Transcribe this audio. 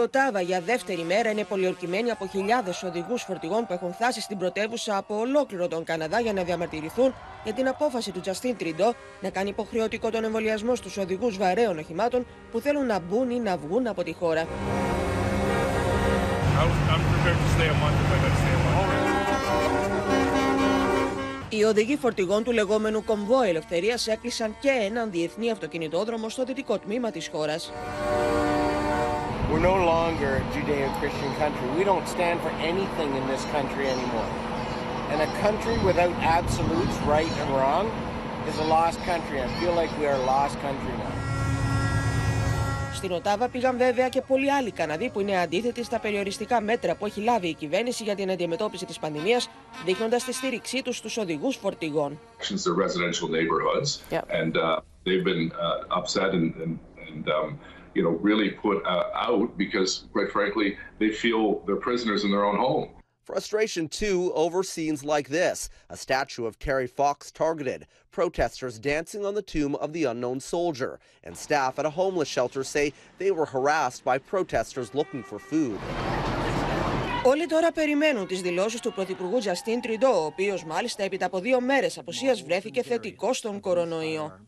Οτάβα για δεύτερη μέρα είναι πολιορκημένοι από χιλιάδες οδηγούς φορτηγών που έχουν φτάσει στην πρωτεύουσα από ολόκληρο τον Καναδά για να διαμαρτυρηθούν για την απόφαση του Τζαστίν Τριντό να κάνει υποχρεωτικό τον εμβολιασμό στους οδηγούς βαρέων οχημάτων που θέλουν να μπουν ή να βγουν από τη χώρα. Οι οδηγοί φορτηγών του λεγόμενου κομβό ελευθερίας έκλεισαν και έναν διεθνή αυτοκινητόδρομο στο δυτικό τμήμα της χώρας. We're no longer a Judeo-Christian country. We don't stand for anything in this country anymore. And a country without absolutes, right and wrong, is a lost country. I feel like we are a lost country now. Στην Οτάβα πήγαν βέβαια και πολλοί άλλοι Καναδοί που είναι αντίθετοι στα περιοριστικά μέτρα που έχει λάβει η κυβέρνηση για την αντιμετώπιση της πανδημίας, δείχνοντας τη στήριξή τους στους οδηγούς φορτηγών. Really put out because, quite frankly, they feel they're prisoners in their own home. Frustration, too, over scenes like this. A statue of Terry Fox targeted, protesters dancing on the tomb of the unknown soldier, and staff at a homeless shelter say they were harassed by protesters looking for food. Όλοι τώρα περιμένουν τις δηλώσεις του Πρωθυπουργού Τζαστίν Τριντό, ο οποίος μάλιστα έπειτα από 2 μέρες απουσίας βρέθηκε θετικός στον κορονοϊό.